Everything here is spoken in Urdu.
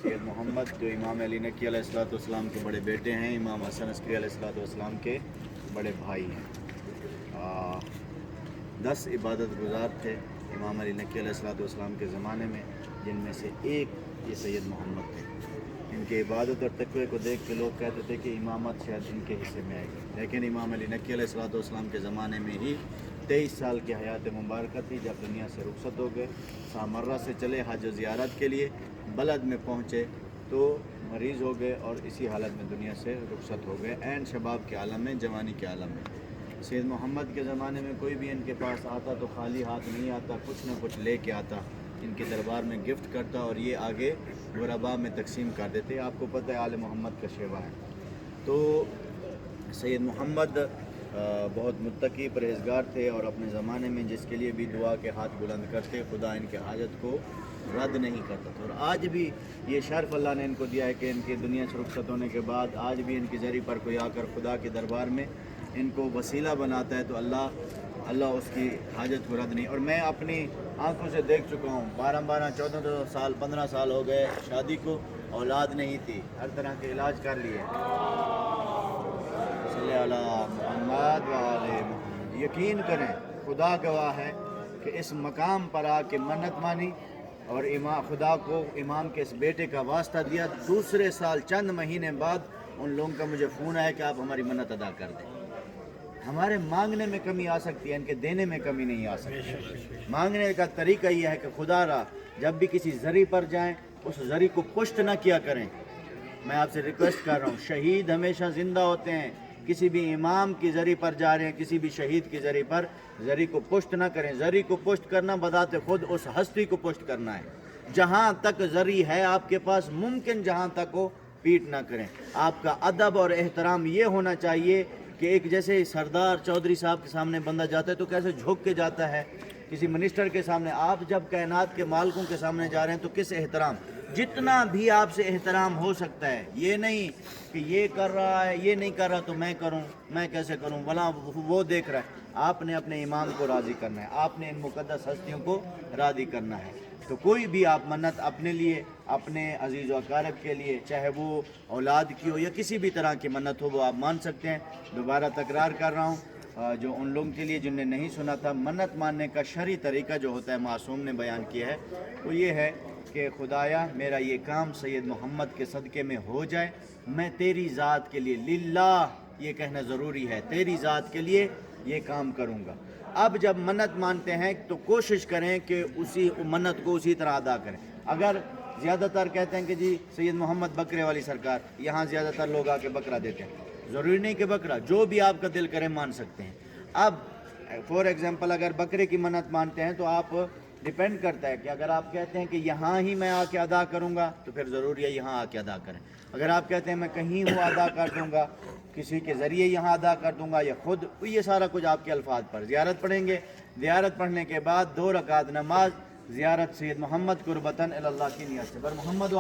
سید محمد جو امام علی نقی علیہ السلام کے بڑے بیٹے ہیں، امام حسن عسکری علیہ السلام کے بڑے بھائی ہیں۔ 10 عبادت گزار تھے امام علی نقی علیہ السلام کے زمانے میں، جن میں سے ایک یہ سید محمد تھے۔ ان کے عبادت اور تقوی کو دیکھ کے لوگ کہتے تھے کہ امامت شاید ان کے حصے میں آئے گی، لیکن امام علی نقی علیہ السلام کے زمانے میں ہی 23 سال کی حیات مبارکہ تھی جب دنیا سے رخصت ہو گئے۔ سامرہ سے چلے حج و زیارت کے لیے، بلد میں پہنچے تو مریض ہو گئے اور اسی حالت میں دنیا سے رخصت ہو گئے، عین شباب کے عالم میں، جوانی کے عالم میں۔ سید محمد کے زمانے میں کوئی بھی ان کے پاس آتا تو خالی ہاتھ نہیں آتا، کچھ نہ کچھ لے کے آتا، ان کے دربار میں گفٹ کرتا اور یہ آگے غرباء میں تقسیم کر دیتے۔ آپ کو پتہ ہے آل محمد کا شیوا ہے۔ تو سید محمد بہت متقی پرہیزگار تھے اور اپنے زمانے میں جس کے لیے بھی دعا کے ہاتھ بلند کرتے خدا ان کے حاجت کو رد نہیں کرتا تھا۔ اور آج بھی یہ شرف اللہ نے ان کو دیا ہے کہ ان کی دنیا سے رخصت ہونے کے بعد آج بھی ان کے ذریعے پر کوئی آ کر خدا کے دربار میں ان کو وسیلہ بناتا ہے تو اللہ اس کی حاجت کو رد نہیں۔ اور میں اپنی آنکھوں سے دیکھ چکا ہوں، 12 14 سال 15 سال ہو گئے شادی کو، اولاد نہیں تھی، ہر طرح کے علاج کر لیے، صلی اللہ محمد وآل محمد۔ یقین کریں، خدا گواہ ہے کہ اس مقام پر آ کے منت مانی اور خدا کو امام کے اس بیٹے کا واسطہ دیا۔ دوسرے سال چند مہینے بعد ان لوگوں کا مجھے فون آیا کہ آپ ہماری منت ادا کر دیں۔ ہمارے مانگنے میں کمی آ سکتی ہے، ان کے دینے میں کمی نہیں آ سکتی۔ مانگنے کا طریقہ یہ ہے کہ خدا را جب بھی کسی زری پر جائیں اس زری کو پشت نہ کیا کریں۔ میں آپ سے ریکویسٹ کر رہا ہوں، شہید ہمیشہ زندہ ہوتے ہیں، کسی بھی امام کی زری پر جا رہے ہیں، کسی بھی شہید کی زری پر زری کو پشت نہ کریں۔ زری کو پشت کرنا بذات خود اس ہستی کو پشت کرنا ہے۔ جہاں تک زری ہے آپ کے پاس، ممکن جہاں تک ہو پیٹ نہ کریں۔ آپ کا ادب اور احترام یہ ہونا چاہیے کہ ایک جیسے سردار چودھری صاحب کے سامنے بندہ جاتا ہے تو کیسے جھک کے جاتا ہے، کسی منسٹر کے سامنے، آپ جب کائنات کے مالکوں کے سامنے جا رہے ہیں تو کس احترام، جتنا بھی آپ سے احترام ہو سکتا ہے۔ یہ نہیں کہ یہ کر رہا ہے یہ نہیں کر رہا تو میں کروں، میں کیسے کروں، بلا وہ دیکھ رہا ہے۔ آپ نے اپنے امام کو راضی کرنا ہے، آپ نے ان مقدس ہستیوں کو راضی کرنا ہے۔ تو کوئی بھی آپ منت اپنے لیے، اپنے عزیز و اقارب کے لیے، چاہے وہ اولاد کی ہو یا کسی بھی طرح کی منت ہو، وہ آپ مان سکتے ہیں۔ دوبارہ تکرار کر رہا ہوں، جو ان لوگوں کے لیے جن نے نہیں سنا تھا، منت ماننے کا شرعی طریقہ جو ہوتا ہے معصوم نے بیان کیا ہے، وہ یہ ہے کہ خدایا میرا یہ کام سید محمد کے صدقے میں ہو جائے، میں تیری ذات کے لیے، للہ یہ کہنا ضروری ہے، تیری ذات کے لیے یہ کام کروں گا۔ اب جب منت مانتے ہیں تو کوشش کریں کہ اسی منت کو اسی طرح ادا کریں۔ اگر زیادہ تر کہتے ہیں کہ جی سید محمد بکرے والی سرکار، یہاں زیادہ تر لوگ آ کے بکرا دیتے ہیں، ضروری نہیں کہ بکرا، جو بھی آپ کا دل کرے مان سکتے ہیں۔ اب فور ایگزامپل اگر بکرے کی منت مانتے ہیں تو آپ ڈیپینڈ کرتا ہے کہ اگر آپ کہتے ہیں کہ یہاں ہی میں آ کے ادا کروں گا تو پھر ضروری ہے یہاں آ کے ادا کریں۔ اگر آپ کہتے ہیں میں کہیں ہوں ادا کر دوں گا، کسی کے ذریعے یہاں ادا کر دوں گا یا خود، یہ سارا کچھ آپ کے الفاظ پر۔ زیارت پڑھیں گے، زیارت پڑھنے کے بعد 2 رکعت نماز زیارت سید محمد قربتاً اللہ کی نیت سے، بر محمد